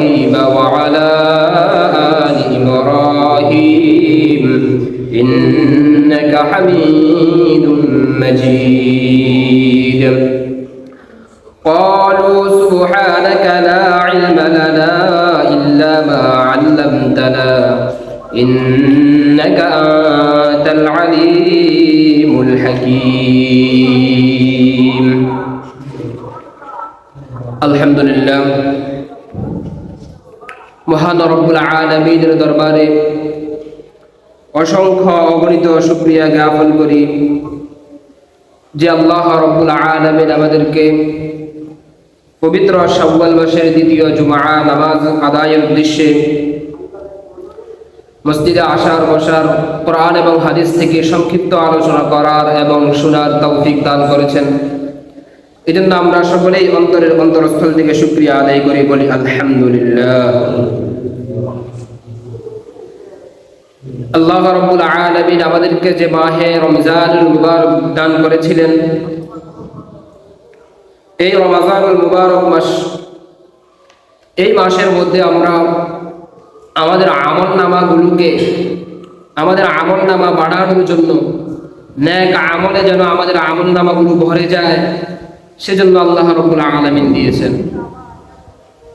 إبراهيم وعلى آل إبراهيم إنك حميد مجيد قالوا سبحانك لا علم لنا إلا ما علمتنا إنك أنت العليم الحكيم الحمد لله মহান রব্বুল আলামিনের দরবারে অসংখ্য অগণিত শুকরিয়া জ্ঞাপন করি যে আল্লাহ রব্বুল আলামিন আমাদেরকে পবিত্র শাওয়াল মাসের দ্বিতীয় জুমআ নামাজ আদায়ের উদ্দেশ্যে মসজিদে আসার বসার কোরআন এবং হাদিস থেকে সংক্ষিপ্ত আলোচনা করার এবং শোনার তৌফিক দান করেছেন। এজন্য আমরা সকলেই অন্তরের অন্তরস্থল থেকে শুকরিয়া আদায় করি, বলি আলহামদুলিল্লাহ। আল্লাহ রাব্বুল আলামিন আমাদেরকে যে মাহে রমজানুল মুবারক দান করেছিলেন, এই রমজানুল মুবারক মাস, এই মাসের মধ্যে আমরা আমাদের আমলনামা বাড়ানোর জন্য, নেক আমলে যেন আমাদের আমলনামাগুলো ভরে যায়, সেজন্য আল্লাহ রাব্বুল আলামিন দিয়েছেন।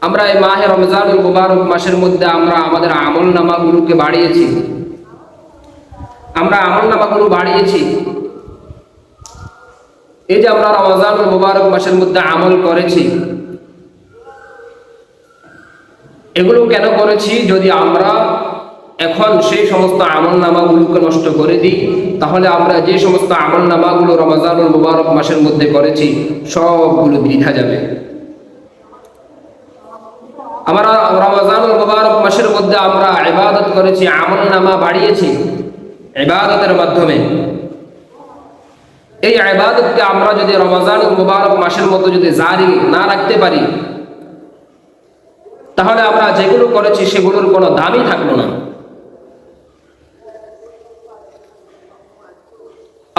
আমরা এই মাহে রমজানুল মুবারক মাসের মধ্যে আমরা আমাদের আমলনামাগুলোকে বাড়িয়েছি, এই যে আমরা রমজানুল মুবারক মাসের মধ্যে আমল করেছি, এগুলো কেন করেছি? যদি আমরা এখন সেই সমস্ত আমলনামাগুলোকে নষ্ট করে দিই, তাহলে আমরা যে সমস্ত আমলনামাগুলো রমজানুল মুবারক মাসের মধ্যে করেছি সবগুলো বৃথা যাবে। আমরা রমজানুল মুবারক মাসের মধ্যে আমরা ইবাদত করেছি, আমলনামা বাড়িয়েছি ইবাদতের মাধ্যমে। এই ইবাদতকে আমরা যদি রমজানুল মুবারক মাসের মধ্যে যদি জারি না রাখতে পারি, তাহলে আমরা যেগুলো করেছি সেগুলোর কোনো দামই থাকলো না।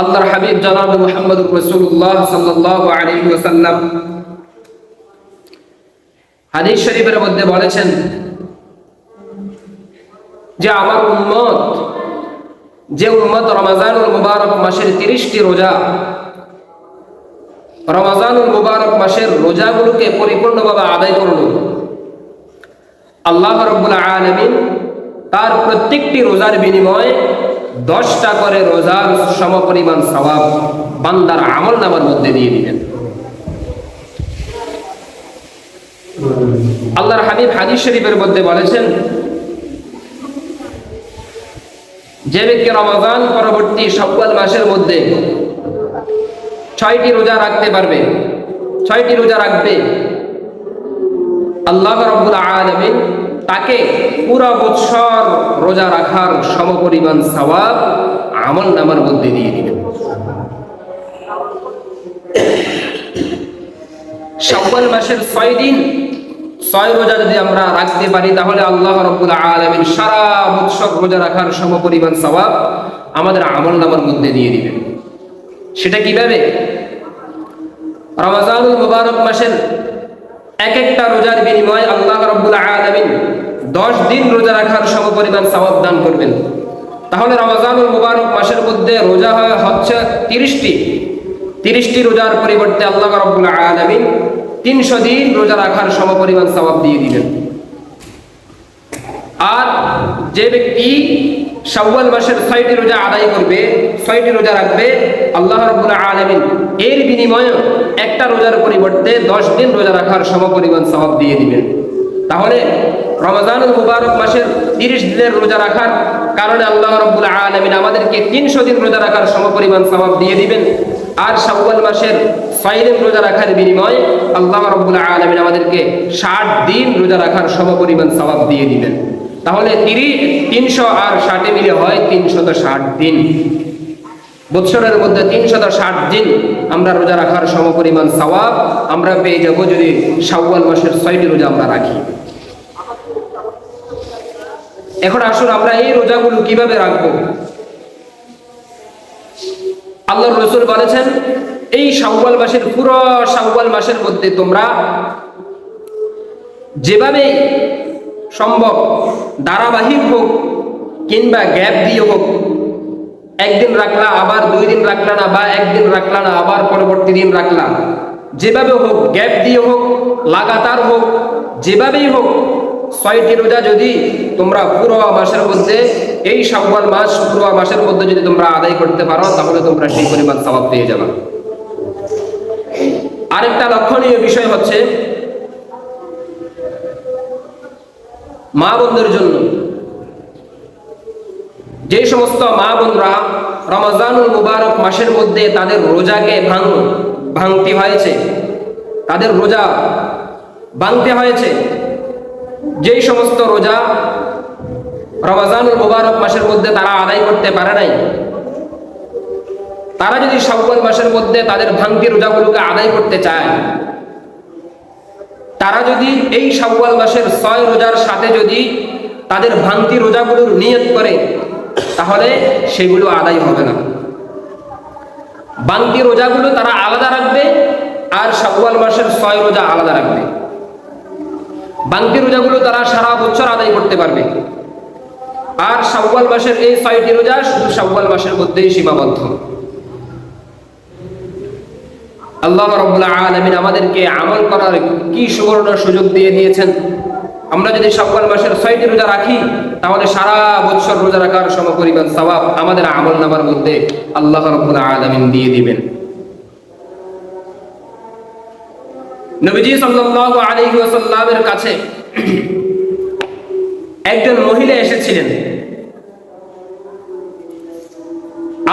আল্লাহর হাবিব জনাব মুহাম্মদুর রাসূলুল্লাহ সাল্লাল্লাহু আলাইহি ওয়াসাল্লাম হাদিস শরীফের মধ্যে বলেছেন যে আমার উম্মত, যে উম্মত রমজানুল মুবারক মাসের 30টি রোজা, রমজানুল মুবারক মাসের রোজাগুলোকে পরিপূর্ণভাবে আদায় করলো, আল্লাহ রাব্বুল আলামিন তার প্রত্যেকটি রোজার বিনিময়ে 10টা করে রোজার সমপরিমাণ সওয়াব বান্দার আমলনামার মধ্যে দিয়ে দিবেন। আল্লাহর হাবিব হাদিস শরীফের মধ্যে বলেছেন, যে ব্যক্তি রমজান পরবর্তী শাওয়াল মাসের মধ্যে 6টি রোজা রাখতে পারবে, 6টি রোজা রাখবে, আল্লাহ রাব্বুল আলামিন তাকে পুরো বছর রোজা রাখার সমপরিমাণ সওয়াব আমলনামার মধ্যে দিয়ে দিবেন। শাওয়াল মাসের 6 দিন 6 রোজা যদি আমরা রাখতে পারি, তাহলে আল্লাহ রাব্বুল আলামিন সারা বছর রোজা রাখার সমপরিমাণ সওয়াব আমাদের আমলনামার মধ্যে দিয়ে দিবেন। সেটা কিভাবে? রমজানুল মুবারক মাসের এক একটা রোজার বিনিময়ে আল্লাহ রাব্বুল আলামিন 10 দিন রোজা রাখার সমপরিমাণ সওয়াব দান করবেন। তাহলে রমজানুল মুবারক মাসের মধ্যে রোজা হচ্ছে 30টি রোজার পরিবর্তে আল্লাহ রাব্বুল আলামিন 300 দিন রোজা রাখার সমপরিমাণ সওয়াব দিয়ে দিবেন। আর যে ব্যক্তি শাওয়াল মাসের 6টি রোজা আদায় করবে, 6টি রোজা রাখবে, আল্লাহ রাব্বুল আলামিন এর বিনিময়ে একটা রোজার পরিবর্তে 10 দিন রোজা রাখার সমপরিমাণ সওয়াব দিয়ে দিবেন। তাহলে রমজানুল মুবারক মাসের 30 দিনের রোজা রাখার কারণে আল্লাহ রাব্বুল আলামিন আমাদেরকে 300 দিন রোজা রাখার সমপরিমাণ সওয়াব দিয়ে দিবেন। আর শাওয়াল মাসের 6 দিন রোজা রাখার বিনিময়ে আল্লাহ রাব্বুল আলামিন আমাদেরকে 60 দিন রোজা রাখার সমপরিমাণ সওয়াব দিয়ে দিবেন। তাহলে 300 আর 60 মিলে হয় 360 দিন। বছরের মধ্যে 360 দিন আমরা রোজা রাখার সমপরিমাণ সওয়াব আমরা পেয়ে যাব যদি শাওয়াল মাসের 6টি রোজা আমরা রাখি। এখন আসুন আমরা এই রোজাগুলো কিভাবে রাখবো। আল্লাহর রাসূল বলেছেন, এই শাওয়াল মাসের পুরো শাওয়াল মাসের মধ্যে তোমরা যেভাবেই সম্ভব ধারাবাহিক হোক কিংবা গ্যাপ দিয়ে হোক, একদিন রাখলা আবার 2 দিন রাখলা না, বা একদিন রাখলা না আবার পরবর্তী দিন রাখলা, যেভাবে হোক গ্যাপ দিয়ে হোক লাগাতার হোক, যেভাবেই হোক 6টি রোজা যদি তোমরা পুরো মাসের মধ্যে, এই শাওয়াল মাস পুরো মাসের মধ্যে যদি তোমরা আদায় করতে পারো, তাহলে তোমরা সেই পরিমাণ সওয়াব পেয়ে যাবে। আরেকটা লক্ষণীয় বিষয় হচ্ছে মা বোনদের জন্য, যে সমস্ত মা বোনরা রমজানুল মুবারক মাসের মধ্যে তাদের রোজাকে ভাঙতে হয়েছে, তাদের রোজা ভাঙতে হয়েছে, যেই সমস্ত রোজা রমজানুল মুবারক মাসের মধ্যে তারা আদায় করতে পারে নাই, তারা যদি শাওয়াল মাসের মধ্যে তাদের ভাঙতি রোজাগুলোকে আদায় করতে চায়, তারা যদি এই শাওয়াল মাসের 6 রোজার সাথে যদি তাদের ভাঙতি রোজাগুলোর নিয়ত করে, তাহলে সেগুলো আদায় হবে না। ভাঙতি রোজাগুলো তারা আলাদা রাখবে আর শাওয়াল মাসের 6 রোজা আলাদা রাখবে। ভাঙতি রোজাগুলো তারা সারা বছর আদায় করতে পারবে, আর শাওয়াল মাসের এই 6টি রোজা শুধু শাওয়াল মাসের মধ্যেই সীমাবদ্ধ। আল্লাহ রাব্বুল আলামিন আমাদেরকে আমল করার কি সুবর্ণ সুযোগ দিয়ে দিয়েছেন। আমরা যদি শাওয়াল মাসের 6টি রোজা রাখি, তাহলে সারা বছর রোজা রাখার সমপরিমাণ সওয়াব আমাদের আমলনামার মধ্যে আল্লাহ রাব্বুল আলামিন দিয়ে দিবেন। নবীজি সাল্লাল্লাহু আলাইহি ওয়াসাল্লামের কাছে একজন মহিলা এসেছিলেন।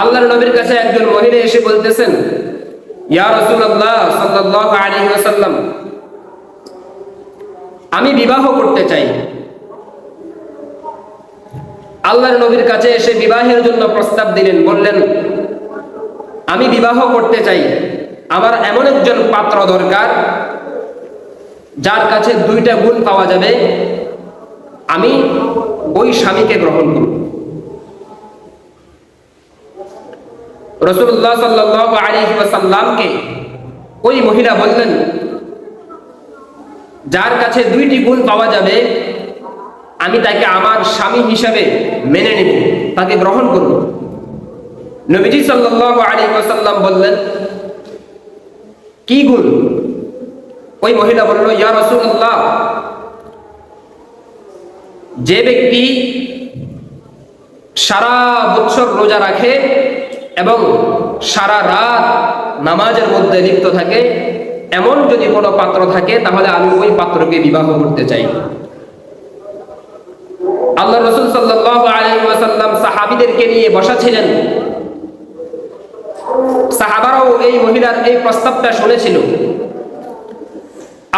আল্লাহর নবীর কাছে একজন মহিলা এসে বলতেছেন, ইয়া রাসূলুল্লাহ সাল্লাল্লাহু আলাইহি ওয়াসাল্লাম, আমি বিবাহ করতে চাই। আল্লাহর নবীর কাছে এসে বিবাহের জন্য প্রস্তাব দিলেন, বললেন আমি বিবাহ করতে চাই, আমার এমন একজন পাত্র দরকার যার কাছে 2টা গুণ পাওয়া যাবে, আমি ওই স্বামীকে গ্রহণ করব। রাসূলুল্লাহ সাল্লাল্লাহু আলাইহি ওয়াসাল্লামকে ওই মহিলা বললেন, যার কাছে 2টি গুণ পাওয়া যাবে আমি তাকে আমার স্বামী হিসাবে মেনে নেব, তাকে গ্রহণ করব। নবীজি সাল্লাল্লাহু আলাইহি ওয়াসাল্লাম বললেন, কি গুণ? ওই মহিলা বলল, ইয়া রাসূলুল্লাহ, যে ব্যক্তি সারা বছর রোজা রাখে এবং সারা রাত নামাজের মধ্যে লিপ্ত থাকে, এমন যদি কোনো পাত্র থাকে, তাহলে আমি ওই পাত্রকে বিবাহ করতে চাই। আল্লাহ রাসূল সাল্লাল্লাহু আলাইহি ওয়াসাল্লাম সাহাবীদেরকে নিয়ে বসা ছিলেন। সাহাবারাও এই মহিলার এই প্রস্তাবটা শুনেছিল।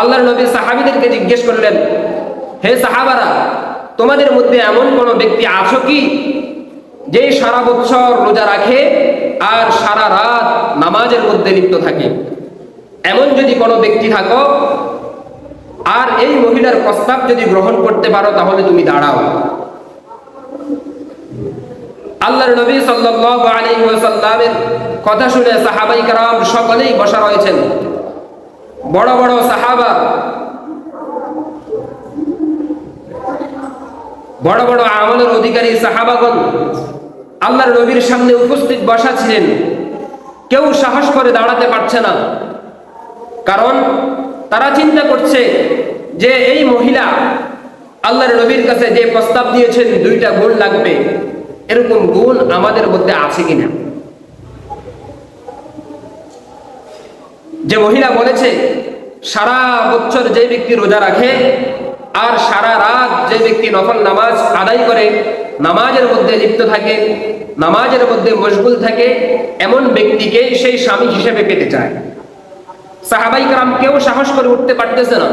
আল্লাহর নবী সাহাবীদেরকে জিজ্ঞেস করলেন, হে সাহাবারা, তোমাদের মধ্যে এমন কোন ব্যক্তি আছো কি যে সারা বছর রোজা রাখে আর সারা রাত নামাজের মধ্যে লিপ্ত থাকে? এমন যদি কোনো ব্যক্তি থাকো আর এই মহিলার প্রস্তাব যদি গ্রহণ করতে পারো, তাহলে তুমি দাঁড়াও। আল্লাহর নবী সাল্লাল্লাহু আলাইহি ওয়াসাল্লামের কথা শুনে সাহাবায়ে কেরাম সকলেই বসা রয়েছেন। বড় বড় সাহাবা, বড় বড় আমলের অধিকারী সাহাবাগণ আল্লাহর নবীর সামনে উপস্থিত বসা ছিলেন। কেউ সাহস করে দাঁড়াতে পারছে না, কারণ তারা চিন্তা করছে যে এই মহিলা আল্লাহর নবীর কাছে যে প্রস্তাব দিয়েছেন 2টা গুণ লাগবে, এরকম গুণ আমাদের মধ্যে আছে কিনা। যে মহিলা বলেছে সারা বছর যে ব্যক্তি রোজা রাখে আর সারা রাত যে ব্যক্তি নফল নামাজ আদায় করে, নামাজের মধ্যে লিপ্ত থাকে, নামাজের মধ্যে মশগুল থাকে, এমন ব্যক্তিকে সেই স্বামী হিসেবে পেতে চায়। সাহাবায়ে কেরাম কেউ সাহস করে উঠতে পারতেছে না।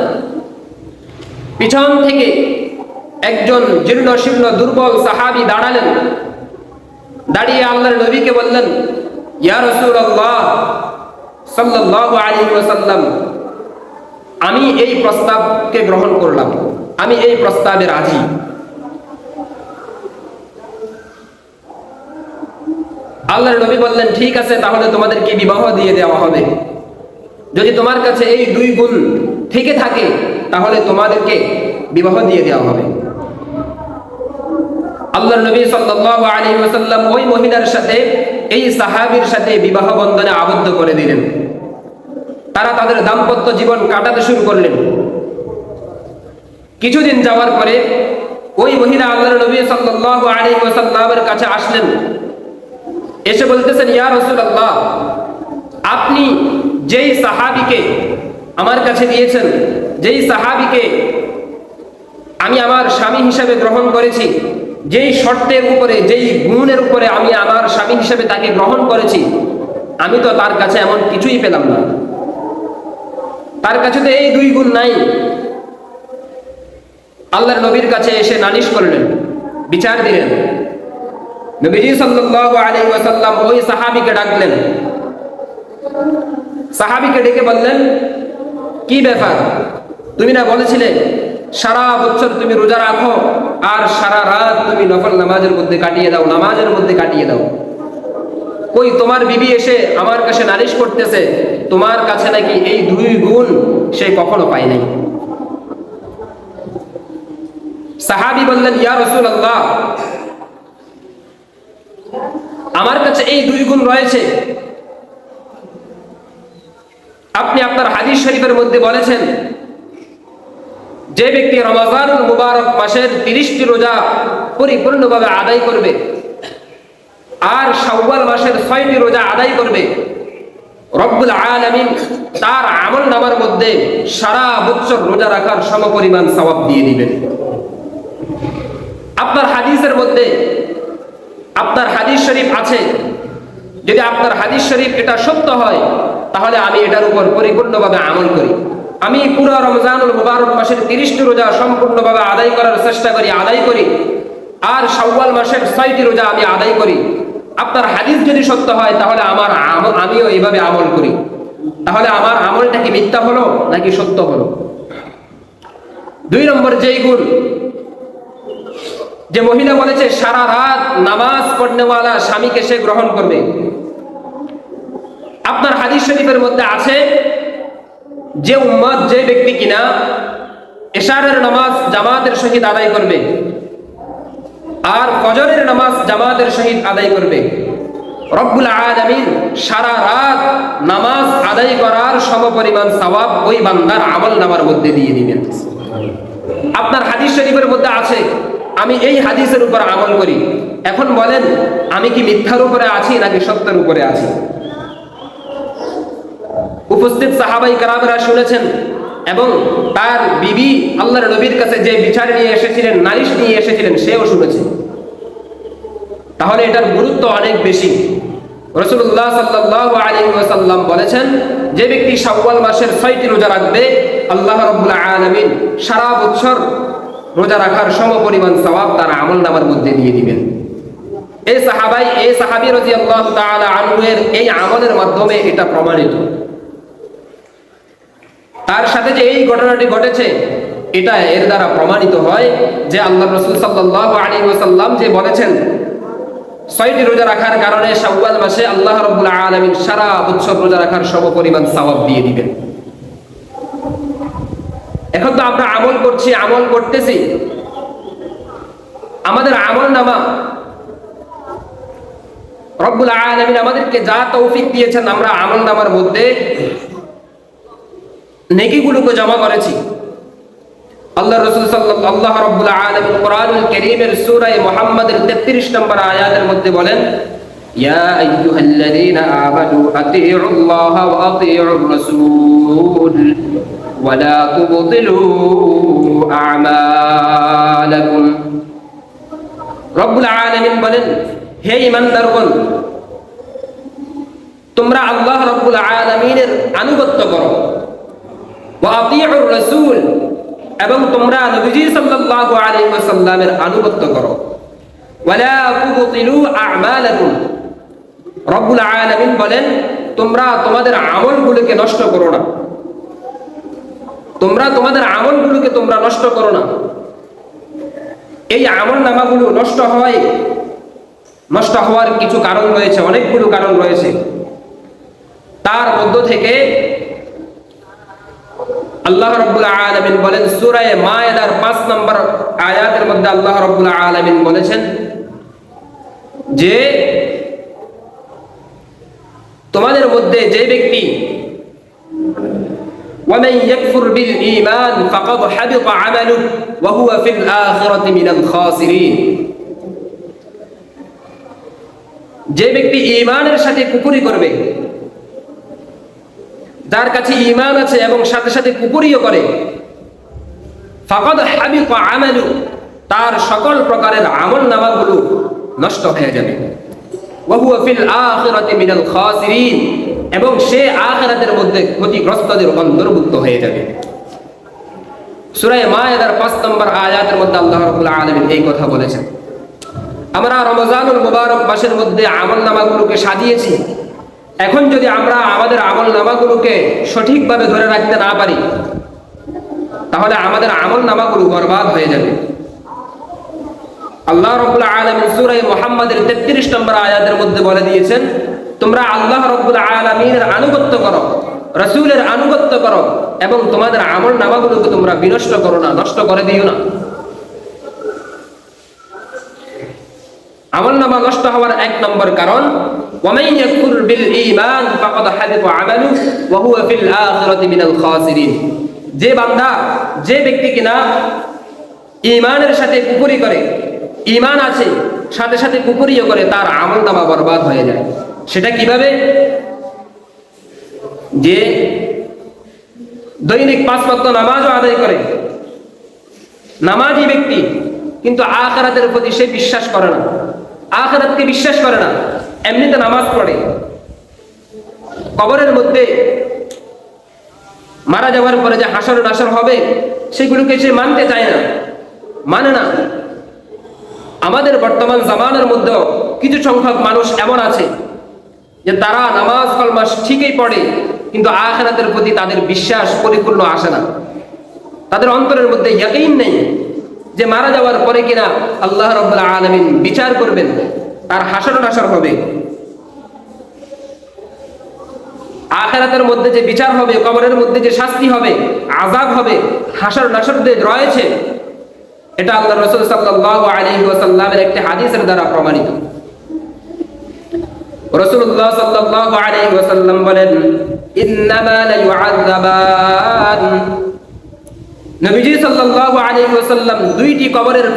পিছন থেকে একজন জীর্ণ শীর্ণ দুর্বল সাহাবী দাঁড়ালেন। দাঁড়িয়ে আল্লাহর নবীকে বললেন, ইয়া রাসূলুল্লাহ সাল্লাল্লাহু আলাইহি ওয়াসাল্লাম, আমি এই প্রস্তাবকে গ্রহণ করলাম, আমি এই প্রস্তাবে রাজি। আল্লাহর নবী বললেন, ঠিক আছে, তাহলে তোমাদেরকে বিবাহ দিয়ে দেওয়া হবে। যদি তোমার কাছে এই 2 গুণ থেকে থাকে, তাহলে তোমাদেরকে বিবাহ দিয়ে দেওয়া হবে। আল্লাহর নবী সাল্লাল্লাহু আলাইহি ওয়াসাল্লাম ওই মহিলার সাথে এই সাহাবীর সাথে বিবাহ বন্ধনে আবদ্ধ করে দিলেন। তারা তাদের দাম্পত্য জীবন কাটাতে শুরু করলেন। কিছুদিন যাওয়ার পরে ওই মহিলা আল্লাহর নবী সাল্লাল্লাহু আলাইহি ওয়াসাল্লামের কাছে আসলেন। এসে বলতেছেন, ইয়া রাসূলুল্লাহ, আপনি যেই সাহাবীকে আমার কাছে দিয়েছেন, যেই সাহাবীকে আমি আমার স্বামী হিসেবে গ্রহণ করেছি, যেই শর্তের উপরে, যেই গুণের উপরে আমি আমার স্বামী হিসেবে তাকে গ্রহণ করেছি, আমি তো তার কাছে এমন কিছুই পেলাম না। তার কাছে তো এই দুই গুণ নাই। আল্লাহর নবীর কাছে এসে নালিশ করলেন, বিচার দিলেন। নবীজি সাল্লাল্লাহু আলাইহি ওয়াসাল্লাম ওই সাহাবীকে ডাকলেন। সাহাবীকে ডেকে বললেন, কি ব্যাপার? তুমি না বলেছিলে সারা বছর তুমি রোজা রাখো আর সারা রাত তুমি নফল নামাজের মধ্যে কাটিয়ে দাও, নামাজের মধ্যে কাটিয়ে দাও। কই তোমার বিবি এসে আমার কাছে নালিশ করতেছে তোমার কাছে নাকি এই দুই গুণ সে কখনো পায় নাই। সাহাবী বললেন, ইয়া রাসূলুল্লাহ, আমার কাছে এই দুই গুণ রয়েছে। আপনি আপনার হাদিস শরীফের মধ্যে বলেছেন, যে ব্যক্তি রমজানুল মুবারক মাসের 30টি রোজা পরিপূর্ণভাবে আদায় করবে আর শাওয়াল মাসের 6টি রোজা আদায় করবে, রব্বুল আলামিন তার আমলনামার মধ্যে সারা বছর রোজা রাখার সমপরিমাণ সওয়াব দিয়ে দিবেন। আপনার হাদিসের মধ্যে, আপনার হাদিস শরীফ আছে, যদি আপনার হাদিস শরীফ এটা সত্য হয় তাহলে আমি এটার উপর পরিপূর্ণভাবে আমল করি। আমি পুরো রমজানুল মুবারক মাসের 30টি রোজা সম্পূর্ণভাবে আদায় করার চেষ্টা করি, আদায় করি, আর শাওয়াল মাসের 6টি রোজা আমি আদায় করি। আপনার হাদিস যদি সত্য হয় তাহলে আমিও এইভাবে আমল করি। তাহলে আমার আমলটা কি মিথ্যা হলো নাকি সত্য হলো? 2 নম্বর যেই গুণ, যে মহিলা বলেছে সারা রাত নামাজ পড়নেওয়ালা স্বামীকে সে গ্রহণ করবে, আপনার হাদিস শরীফের মধ্যে আছে যে উম্মত, যে ব্যক্তি কিনা এশারের নামাজ জামাতের সহিত আদায় করবে আর ফজরের নামাজ জামাতের সহিত আদায় করবে, রব্বুল আলামিন সারা রাত নামাজ আদায় করার সমপরিমাণ সওয়াব ওই বান্দার আমলনামার মধ্যে দিয়ে দিবেন। আপনার হাদিস শরীফের মধ্যে আছে, আমি এই হাদিসের উপর আমল করি। এখন বলেন, আমি কি মিথ্যার উপরে আছি নাকি সত্যের উপরে আছি? উপস্থিত সাহাবাই কেরামরা শুনেছেন এবং তার বিবি আল্লাহর নবীর কাছে যে বিচার নিয়ে এসেছিলেন, নালিশ নিয়ে এসেছিলেন, সেও শুনেছে। তাহলে এটার গুরুত্ব অনেক বেশি। রাসূলুল্লাহ সাল্লাল্লাহু আলাইহি ওয়াসাল্লাম বলেছেন, যে ব্যক্তি শাওয়াল মাসের 6টি রোজা রাখবে, আল্লাহ রাব্বুল আলামিন সারা বছর রোজা রাখার সমপরিমাণ সওয়াব তার আমলনামার মধ্যে দিয়ে দিবেন। এই সাহাবী রাদিয়াল্লাহু তাআলা আনহু এর এই আমলের মাধ্যমে এটা প্রমাণিত। তার সাথে যে এই ঘটনাটি ঘটেছে, এটা এর দ্বারা প্রমাণিত হয় যে আল্লাহর রাসূল সাল্লাল্লাহু আলাইহি ওয়াসাল্লাম যে বলেছেন 6টি রোজা রাখার কারণে শাওয়াল মাসে আল্লাহ রাব্বুল আলামিন সারা বছর রোজা রাখার সমপরিমাণ সওয়াব দিয়ে দিবেন। এখন তো আমরা আমল করছি, আমল করতেছি, আমাদের আমলনামা রব্বুল আলামিন আমাদেরকে যা তৌফিক দিয়েছেন, আমরা আমলনামার মধ্যে নেকিগুলোকে জমা করেছি। আল্লাহ রাসূল আল্লাহ রাব্বুল আলামিন কোরআনুল কারীমের সূরা মুহাম্মাদের 33 নম্বর আয়াতের মধ্যে বলেন, ইয়া আইয়ুহাল্লাযীনা আমানু আতিউল্লাহা ওয়া আতিউর রাসূল ওয়া লা তুবতিলু আমালাকুম। রব্বুল আলামিন বলেন, হে ঈমানদারগণ, তোমরা আল্লাহ রাব্বুল আলামিনের আনুগত্য করো, ওয়া আতিউর রাসূল, এবং তোমরা নবীজি সাল্লাল্লাহু আলাইহি ওয়াসাল্লামের আনুগত্য করো, ওয়া লা তুবতিলু আমালাকুম। রব্বুল আলামিন বলেন, তোমরা তোমাদের আমলগুলোকে নষ্ট করো না, তোমরা তোমাদের আমলগুলোকে তোমরা নষ্ট করো না। এই আমলনামাগুলো নষ্ট হওয়ার কিছু কারণ রয়েছে, অনেকগুলো কারণ রয়েছে। তার মধ্য থেকে আল্লাহ রাব্বুল আলামিন বলেন সূরা মায়েদার 5 নম্বর আয়াতের মধ্যে আল্লাহ রাব্বুল আলামিন বলেছেন যে তোমাদের মধ্যে যে ব্যক্তি ومن يكفر بالإيمان فقد حبط عمله وهو في الآخرة من الخاسرين যে ব্যক্তি ঈমানের সাথে কুফরি করবে, যার কাছে ঈমান আছে এবং সাথে সাথে কুফরিও করে, ফাকাদ হাবিতা আমালু, তার সকল প্রকারের আমলনামাগুলো নষ্ট হয়ে যাবে। ওয়া হুয়া ফিল আখিরাতি মিনাল খাসিরিন, এবং সে আখিরাতের মধ্যে ক্ষতিগ্রস্তদের অন্তর্ভুক্ত হয়ে যাবে। সূরা মায়েদার 5 নম্বর আয়াতের মধ্যে আল্লাহ রাব্বুল আলামিন এই কথা বলেছেন। আমরা রমজানুল মুবারক মাসের মধ্যে আমলনামাগুলোকে সাজিয়েছি। এখন যদি আমরা আমাদের আমলনামাগুলোকে সঠিকভাবে ধরে রাখতে না পারি, তাহলে আমাদের আমলনামাগুলো বরবাদ হয়ে যাবে। আল্লাহ রাব্বুল আলামিন সূরা মুহাম্মাদের 33 নম্বর আয়াতের মধ্যে বলে দিয়েছেন, তোমরা আল্লাহ রাব্বুল আলামিনের আনুগত্য করো, রাসূলের আনুগত্য করো, এবং তোমাদের আমলনামাগুলোকে তোমরা বিনষ্ট করো না, নষ্ট করে দিও না। আমলনামা নষ্ট হওয়ার 1 নম্বর কারণ ওয়ামান ইয়াকফুর বিল ঈমান ফাকাদ হাবিতা আমালু ওয়া হুয়া ফিল আখিরাতি মিনাল খাসিরিন। যে বান্দা, যে ব্যক্তি কিনা ঈমানের সাথে কুফরি করে, ঈমান আছে সাথে সাথে কুফরিও করে, তার আমলনামা বরবাদ হয়ে যায়। সেটা কিভাবে? যে দৈনিক 5 ওয়াক্ত নামাজও আদায় করে, নামাজি ব্যক্তি, কিন্তু আখিরাতের প্রতি সে বিশ্বাস করে না, আখিরাতকে বিশ্বাস করে না, এমনিতে নামাজ পড়ে, কবরের মধ্যে মারা যাওয়ার পরে যে হাসর নাসর হবে সেগুলোকে সে মানতে চায় না, মানে না। আমাদের বর্তমান জামানার মধ্যে কিছু সংখ্যক মানুষ এমন আছে যে তারা নামাজ কলমা ঠিকই পড়ে, কিন্তু আখিরাতের প্রতি তাদের বিশ্বাস পরিপূর্ণ আসে না। তাদের অন্তরের মধ্যে ইয়াকিন নেই যে মারা যাওয়ার পরে কিনা আল্লাহ রাব্বুল আলামিন বিচার করবেন, তার হাসর নাসর হবে, আখিরাতের মধ্যে যে বিচার হবে, কবরের মধ্যে যে শাস্তি হবে, আযাব হবে, হাসর নাসর যে রয়েছে, এটা আল্লাহর রাসূল সাল্লাল্লাহু আলাইহি ওয়াসাল্লামের একটি হাদিসের দ্বারা প্রমাণিত। রাসূলুল্লাহ সাল্লাল্লাহু আলাইহি ওয়াসাল্লাম বলেন, ইন্নামা লা ইউআযাবান। নবীজি সাল্লাল্লাহু আলাইহি ওয়াসাল্লাম 2টি কবরের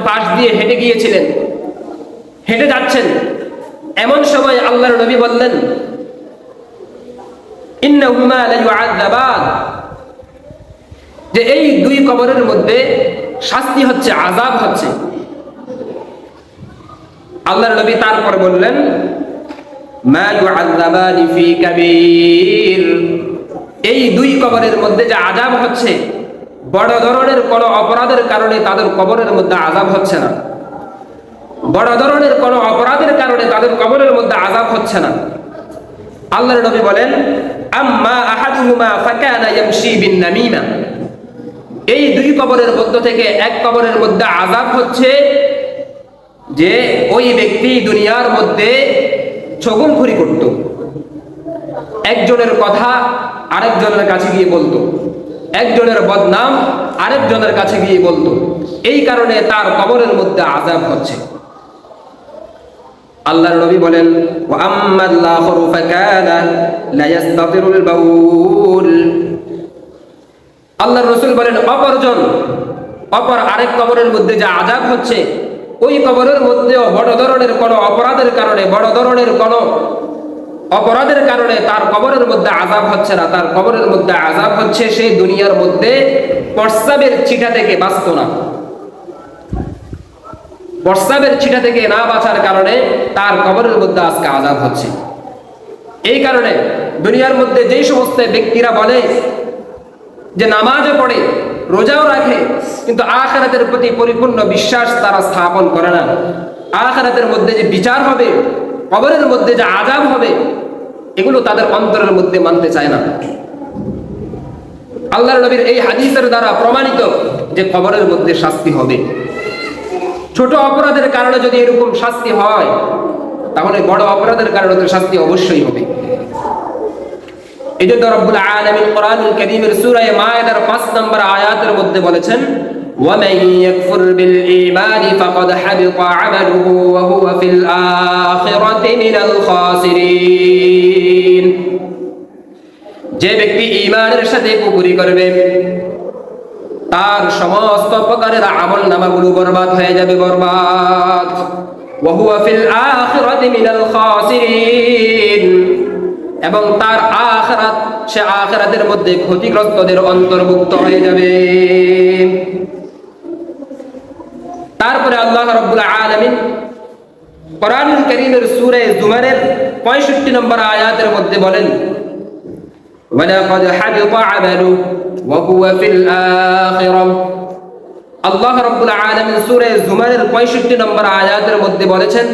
পাশ দিয়ে হেঁটে গিয়েছিলেন, হেঁটে যাচ্ছেন। এমন সময় আল্লাহর নবী বললেন, ইন্নাহুমা লা ইউআযাবান, যে এই 2 কবরের মধ্যে শাস্তি হচ্ছে, আযাব হচ্ছে। আল্লাহর নবী তারপর বললেন, মা ইউআযাবানি ফি কাবীর, এই 2 কবরের মধ্যে যে আযাব হচ্ছে, বড় ধরনের কোন অপরাধের কারণে তাদের কবরের মধ্যে আযাব হচ্ছে না, বড় ধরনের কোন অপরাধের কারণে তাদের কবরের মধ্যে আযাব হচ্ছে না। আল্লাহর নবী বলেন, আম্মা আহাদুহুমা ফাকানা ইয়ামশি বিন নামিমা, এই 2 কবরের মধ্য থেকে এক কবরের মধ্যে আযাব হচ্ছে যে ওই ব্যক্তি দুনিয়ার মধ্যে চগলখড়ি করত, একজনের কথা আরেকজনের কাছে গিয়ে বলতো, একজনের বদনাম আরেকজনের কাছে গিয়ে বলতো, এই কারণে তার কবরের মধ্যে আযাব হচ্ছে। আল্লাহর নবী বলেন, ওয়া আম্মাল আখিরু ফাকানা লা ইস্তাতিরুল বাউল। আল্লাহর রাসূল বলেন, অপর আরেক কবরের মধ্যে যে আযাব হচ্ছে, ওই কবরের মধ্যেও বড় ধরনের কোন অপরাধের কারণে, বড় ধরনের কোন অপরাধের কারণে তার কবরের মধ্যে আযাব হচ্ছে না, তার কবরের মধ্যে আযাব হচ্ছে সে দুনিয়ার মধ্যে প্রস্রাবের ছিটা থেকে বাঁচত না, প্রস্রাবের ছিটা থেকে না বাঁচার কারণে তার কবরের মধ্যে আজকে আযাব হচ্ছে। এই কারণে দুনিয়ার মধ্যে যেই সমস্ত ব্যক্তিরা বলে যে নামাজও পড়ে, রোজাও রাখে, কিন্তু আখিরাতের প্রতি পরিপূর্ণ বিশ্বাস তারা স্থাপন করে না, আখিরাতের মধ্যে যে বিচার হবে, কবরের মধ্যে যে আযাব হবে, এগুলো তাদের অন্তরের মধ্যে মানতে চায় না। আল্লাহর নবীর এই হাদিসের দ্বারা প্রমাণিত যে কবরের মধ্যে শাস্তি হবে। ছোট অপরাধের কারণে যদি এরকম শাস্তি হয়, তাহলে বড় অপরাধের কারণে তো শাস্তি অবশ্যই হবে। এজন্য রব্বুল আলামিন কোরআনুল কারীমের সূরা মায়েদার 5 নম্বর আয়াতের মধ্যে বলেছেন وَمَن يَكْفُرْ بِالْإِيمَانِ فَقَدْ حَبِطَ عَمَلُهُ وَهُوَ فِي الْآخِرَةِ مِنَ الْخَاسِرِينَ। যে ব্যক্তি ঈমানের সাথে কুফরি করবে তার সমস্ত প্রকারের আমলনামাগুলো বরবাদ হয়ে যাবে, বরবাদ। وَهُوَ فِي الْآخِرَةِ مِنَ الْخَاسِرِينَ, এবং তার আখিরাত, সে আখিরাতের মধ্যে ক্ষতিগ্রস্তদের অন্তর্ভুক্ত হয়ে যাবে। তারপরে আল্লাহ রাব্বুল আলামিন কোরআনুল কারীমের সূরা জুমারের 65 নম্বর আয়াতের মধ্যে বলেন ওয়ালাকাদ হাবিতা আমালু ওয়া হুয়া ফিল আখিরাহ। আল্লাহ রাব্বুল আলামিন সূরা জুমারের 65 নম্বর আয়াতের মধ্যে বলেছেন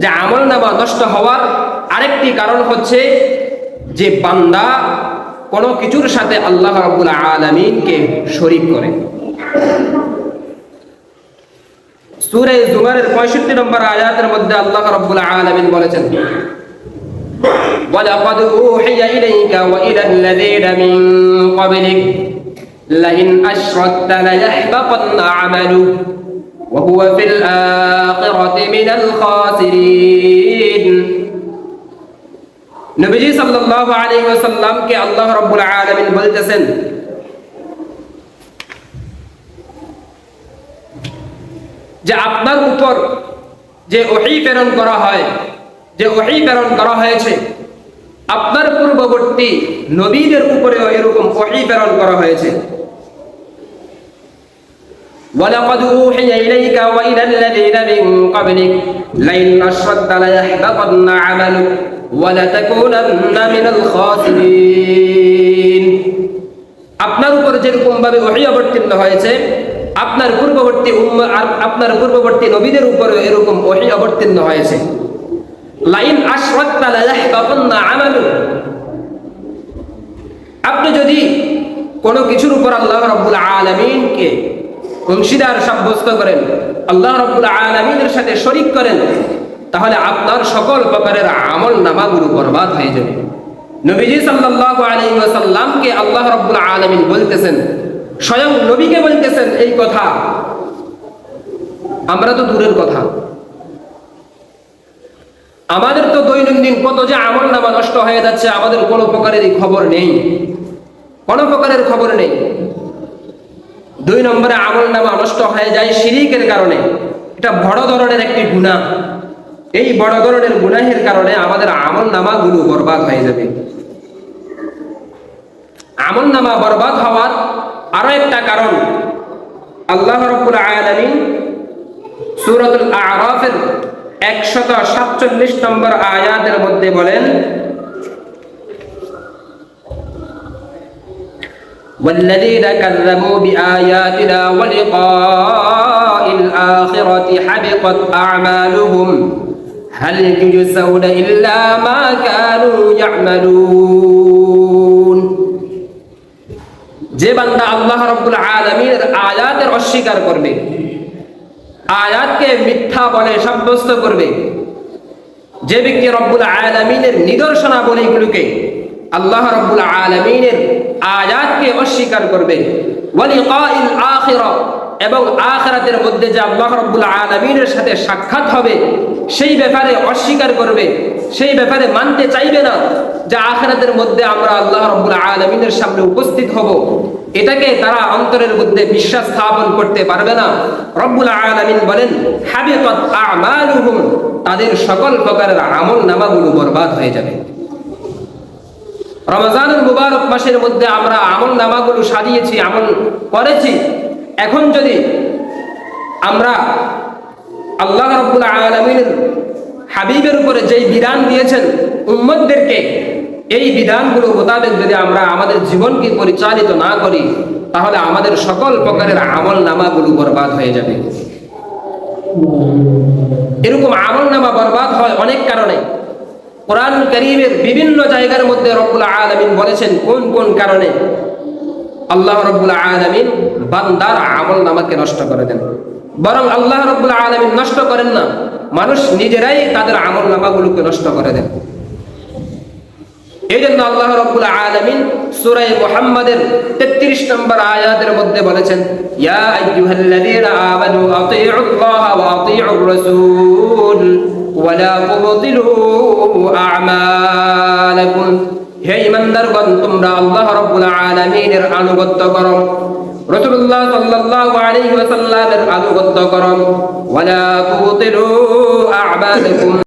যে আমলনামা নষ্ট হওয়ার আরেকটি কারণ হচ্ছে যে বান্দা কোনো কিছুর সাথে আল্লাহ রাব্বুল আলামিনকে শরীক করে। সূরা জুমারের 65 নম্বর আয়াতের মধ্যে আল্লাহ রাব্বুল আলামিন বলেছেন ওয়ালাকাদ উহিয়া ইলাইকা ওয়া ইলাল্লাযীনা মিন ক্বাবলিক লাইন আশরাকতা লায়াহবাতান্না আমালুক ওয়া হুয়া ফিল আখিরাতি মিনাল খাসিরিন। নবীজি সাল্লাল্লাহু আলাইহি ওয়াসাল্লামকে আল্লাহ রাব্বুল আলামিন বলতেছেন যে আপনার উপর যে ওহী প্রেরণ করা হয়, যে ওহী প্রেরণ করা হয়েছে, আপনার পূর্ববর্তী নবীদের উপরেও এরকম ওহী প্রেরণ করা হয়েছে। ওয়ালাকাদ উহিয়া ইলাইকা ওয়া ইলাল্লাযীনা মিন ক্বাবলিক লাইন আশরাকতা লায়াহবাতান্না আমালুক ওয়া লাতাকুনান্না মিনাল খাসিরিন। আপনার উপর যেরকম ভাবে ওহী অবতীর্ণ হয়েছে, আপনার পূর্ববর্তী নবীদের উপরে এরকম ওহী অবতীর্ণ হয়েছে। লাইন আশরাকতা লায়াহবাতান্না আমালুক, আপনি যদি কোনো কিছুর উপর আল্লাহ রাব্বুল আলামিনকে অংশীদার সাব্যস্ত করেন, আল্লাহ রাব্বুল আলামিনের সাথে শরীক করেন, তাহলে আপনার সকল প্রকারের আমলনামাগুলো বরবাদ হয়ে যাবে। নবীজি সাল্লাল্লাহু আলাইহি ওয়াসাল্লামকে আল্লাহ রাব্বুল আলামিন বলতেছেন, স্বয়ং নবীকে বলতেছেন এই কথা। আমরা তো দূরের কথা, আমাদের তো দৈনন্দিন কত যে আমলনামা নষ্ট হয়ে যাচ্ছে, আমাদের কোনো প্রকারেরই খবর নেই, কোনো প্রকারের খবর নেই। 2 নম্বরে আমলনামা নষ্ট হয়ে যায় শিরকের কারণে। এটা বড় ধরনের একটি গুনাহ। এই বড় ধরনের গুনাহের কারণে আমাদের আমলনামাগুলো বরবাদ হয়ে যাবে। আমলনামা বরবাদ হওয়ার আরো একটা কারণ আল্লাহ রাব্বুল আলামিন সূরাতুল আ'রাফের 147 নম্বর আয়াতের মধ্যে বলেন والذين كذبوا بآياتنا ولقاء الآخرة حبطت أعمالهم هل يجزون إلا ما كانوا يعملون। যে বান্দা আল্লাহ রাব্বুল আলামিনের আয়াতের অস্বীকার করবে, আয়াতকে মিথ্যা বলে সাব্যস্ত করবে, যে ব্যক্তি রব্বুল আলামিনের নিদর্শনাবলীগুলোকে, আল্লাহ রাব্বুল আলামিনের আয়াতকে অস্বীকার করবে, ওয়া লিকাইল আখিরাহ, এবং আখিরাতের মধ্যে যে আল্লাহ রাব্বুল আলামিনের সাথে সাক্ষাৎ হবে সেই ব্যাপারে অস্বীকার করবে, সেই ব্যাপারে মানতে চাইবে না যে আখিরাতের মধ্যে আমরা আল্লাহ রাব্বুল আলামিনের সামনে উপস্থিত হব, এটাকে তারা অন্তরের মধ্যে বিশ্বাস স্থাপন করতে পারবে না। রব্বুল আলামিন বলেন হাবিতাত আমালুহুম, তাদের সকল প্রকারের আমলনামাগুলো বরবাদ হয়ে যাবে। রমজানুল মুবারক মাসের মধ্যে আমরা আমলনামাগুলো সাজিয়েছি, আমল করেছি। এখন যদি আমরা আল্লাহ রাব্বুল আলামিনের হাবিবের উপরে যেই বিধান দিয়েছেন উম্মতদেরকে, এই বিধানগুলো মোতাবেক যদি আমরা আমাদের জীবনকে পরিচালিত না করি, তাহলে আমাদের সকল প্রকারের আমলনামাগুলো বরবাদ হয়ে যাবে। এরকম আমলনামা বরবাদ হয় অনেক কারণে। কোরআন কারীমের বিভিন্ন জায়গার মধ্যে রব্বুল আলামিন বলেছেন কোন কোন কারণে আল্লাহ রব্বুল আলামিন বান্দার আমলনামাকে নষ্ট করে দেন। বরং আল্লাহ রব্বুল আলামিন নষ্ট করেন না, মানুষ নিজেরাই তাদের আমলনামাগুলোকে নষ্ট করে দেন। এই জন্য আল্লাহ রাব্বুল আলামিন সূরা মুহাম্মাদের 33 নম্বর আয়াতের মধ্যে বলেছেন, ইয়া আইয়ুহাল্লাযীনা আমানু আতিউল্লাহ ওয়া আতিউর রাসূল ওয়া লা তুবতিলু আ'মালাকুম। হে ঈমানদারগণ, তোমরা আল্লাহ রাব্বুল আলামিনের আনুগত্য করো, রাসূলুল্লাহ সাল্লাল্লাহু আলাইহি ওয়াসাল্লামের আনুগত্য করো, ওয়া লা তুবতিলু আ'মালাকুম।